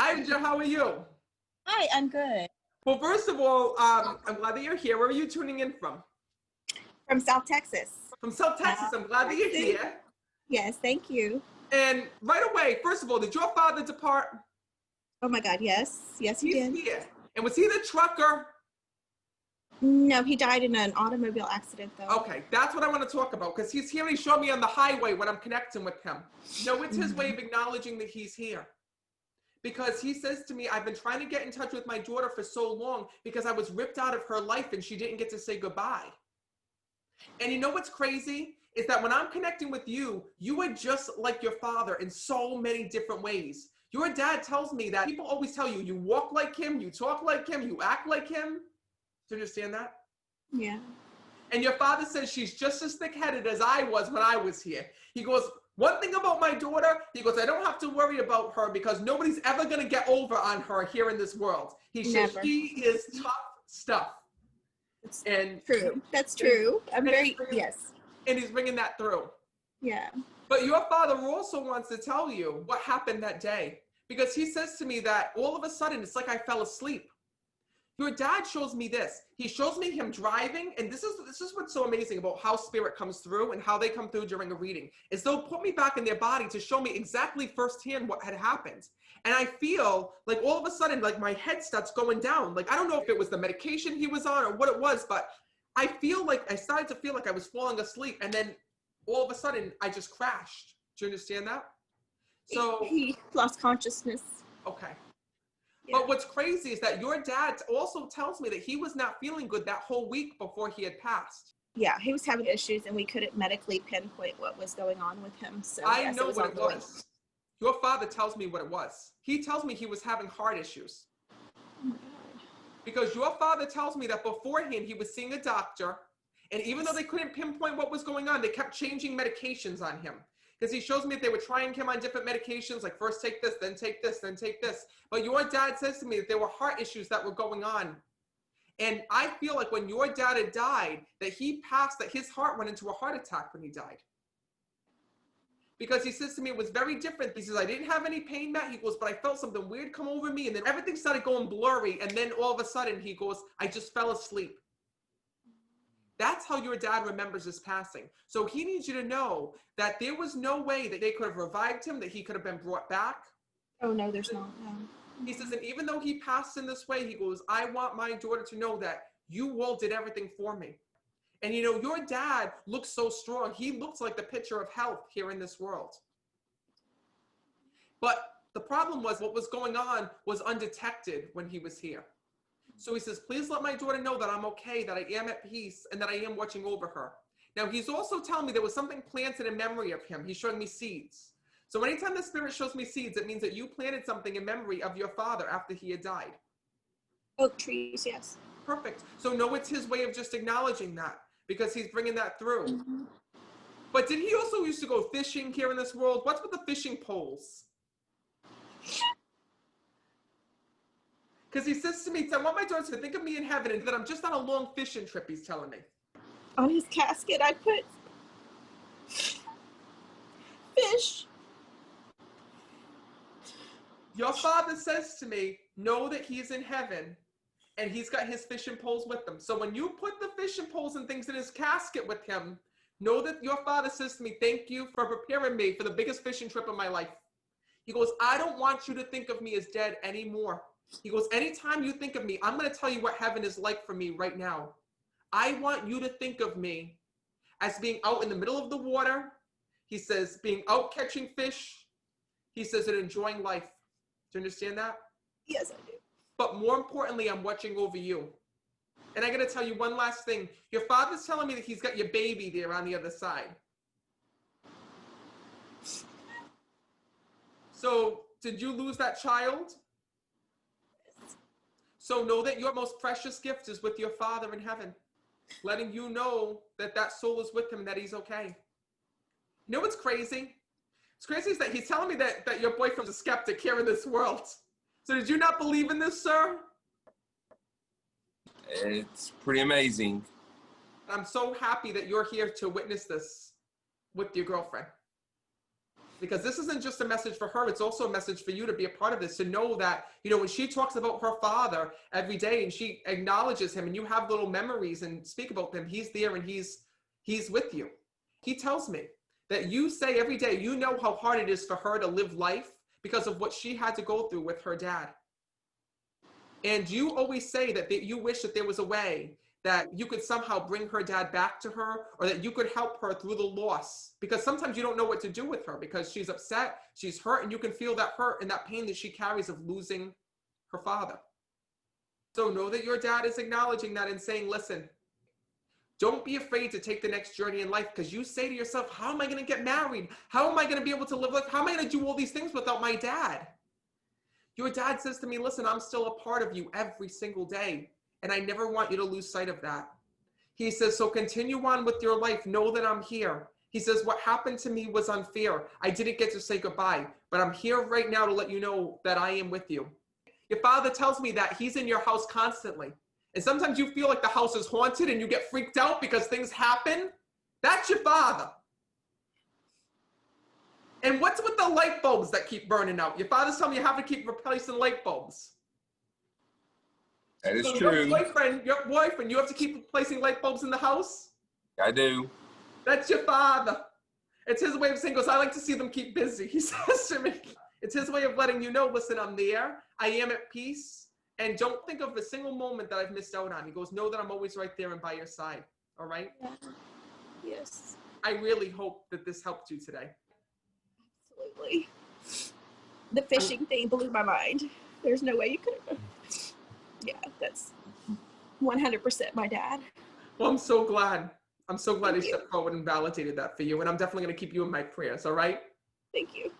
Hi, Joe. How are you? Hi, I'm good. Well, first of all, I'm glad that you're here. Where are you tuning in from? From South Texas. From South Texas. I'm glad that you're Texas. here. Yes, thank you. And right away, first of all, did your father depart? Oh my God, yes. Yes, he He's did. here. And was he the trucker? No, he died in an automobile accident, though. Okay, that's what I want to talk about because he's here and he showed me on the highway when I'm connecting with him. No, it's his way of acknowledging that he's here. Because he says to me, I've been trying to get in touch with my daughter for so long because I was ripped out of her life and she didn't get to say goodbye. And you know what's crazy? Is that when I'm connecting with you, you are just like your father in so many different ways. Your dad tells me that people always tell you, you walk like him, you talk like him, you act like him. Do you understand that? Yeah. And your father says she's just as thick-headed as I was when I was here. He goes, one thing about my daughter, he goes, I don't have to worry about her because nobody's ever going to get over on her here in this world. He says she is tough stuff. That's and true. That's true. Yes. And he's bringing that through. Yeah. But your father also wants to tell you what happened that day. Because he says to me that all of a sudden, it's like I fell asleep. Your dad shows me this. He shows me him driving, and this is what's so amazing about how spirit comes through and how they come through during a reading, is they'll put me back in their body to show me exactly firsthand what had happened. And I feel like all of a sudden, like my head starts going down. Like, I don't know if it was the medication he was on or what it was, but I started to feel like I was falling asleep, and then all of a sudden I just crashed. Do you understand that? So he lost consciousness. Okay. Yeah. But what's crazy is that your dad also tells me that he was not feeling good that whole week before he had passed. Yeah, he was having issues and we couldn't medically pinpoint what was going on with him. So I know what it was. Your father tells me what it was. He tells me he was having heart issues. Oh my God. Because your father tells me that beforehand he was seeing a doctor, and even though they couldn't pinpoint what was going on, they kept changing medications on him. Because he shows me that they were trying him on different medications, like first take this, then take this, then take this. But your dad says to me that there were heart issues that were going on. And I feel like when your dad had died, that he passed, that his heart went into a heart attack when he died. Because he says to me, it was very different. He says, I didn't have any pain, Matt. He goes, but I felt something weird come over me. And then everything started going blurry. And then all of a sudden, he goes, I just fell asleep. That's how your dad remembers his passing. So he needs you to know that there was no way that they could have revived him, that he could have been brought back. Oh, no, there's not. No. He says, and even though he passed in this way, he goes, I want my daughter to know that you all did everything for me. And you know, your dad looks so strong. He looks like the picture of health here in this world. But the problem was what was going on was undetected when he was here. So he says, please let my daughter know that I'm okay, that I am at peace, and that I am watching over her. Now, he's also telling me there was something planted in memory of him. He's showing me seeds. So anytime the spirit shows me seeds, it means that you planted something in memory of your father after he had died. Oak trees, yes. Perfect. So no, it's his way of just acknowledging that because he's bringing that through. Mm-hmm. But did he also used to go fishing here in this world? What's with the fishing poles? Because he says to me, I want my daughter to think of me in heaven and that I'm just on a long fishing trip, he's telling me. On his casket, I put fish. Your father says to me, know that he's in heaven and he's got his fishing poles with him. So when you put the fishing poles and things in his casket with him, know that your father says to me, thank you for preparing me for the biggest fishing trip of my life. He goes, I don't want you to think of me as dead anymore. He goes, anytime you think of me, I'm going to tell you what heaven is like for me right now. I want you to think of me as being out in the middle of the water. He says, being out catching fish. He says, and enjoying life. Do you understand that? Yes, I do. But more importantly, I'm watching over you. And I got to tell you one last thing. Your father's telling me that he's got your baby there on the other side. So did you lose that child? So know that your most precious gift is with your father in heaven, letting you know that that soul is with him, that he's okay. You know what's crazy? What's crazy is that he's telling me that your boyfriend's a skeptic here in this world. So did you not believe in this, sir? It's pretty amazing. I'm so happy that you're here to witness this with your girlfriend. Because this isn't just a message for her, it's also a message for you to be a part of this, to know that, you know, when she talks about her father every day and she acknowledges him and you have little memories and speak about them, he's there and he's with you. He tells me that you say every day, you know how hard it is for her to live life because of what she had to go through with her dad. And you always say that you wish that there was a way that you could somehow bring her dad back to her, or that you could help her through the loss, because sometimes you don't know what to do with her because she's upset, she's hurt, and you can feel that hurt and that pain that she carries of losing her father. So know that your dad is acknowledging that and saying, listen, don't be afraid to take the next journey in life, because you say to yourself, how am I going to get married? How am I going to be able to live life? How am I going to do all these things without my dad? Your dad says to me, listen, I'm still a part of you every single day, and I never want you to lose sight of that. He says, so continue on with your life. Know that I'm here. He says, what happened to me was unfair. I didn't get to say goodbye, but I'm here right now to let you know that I am with you. Your father tells me that he's in your house constantly. And sometimes you feel like the house is haunted and you get freaked out because things happen. That's your father. And what's with the light bulbs that keep burning out? Your father's telling you have to keep replacing light bulbs. That is So true. Your boyfriend, you have to keep replacing light bulbs in the house? I do. That's your father. It's his way of saying, goes, I like to see them keep busy. He says to me, it's his way of letting you know, listen, I'm there. I am at peace. And don't think of a single moment that I've missed out on. He goes, know that I'm always right there and by your side. All right? Yeah. Yes. I really hope that this helped you today. Absolutely. The fishing thing blew my mind. There's no way you could have. Yeah, that's 100% my dad. Well, I'm so glad. I'm so glad Thank he you. stepped forward and validated that for you. And I'm definitely going to keep you in my prayers. All right? Thank you.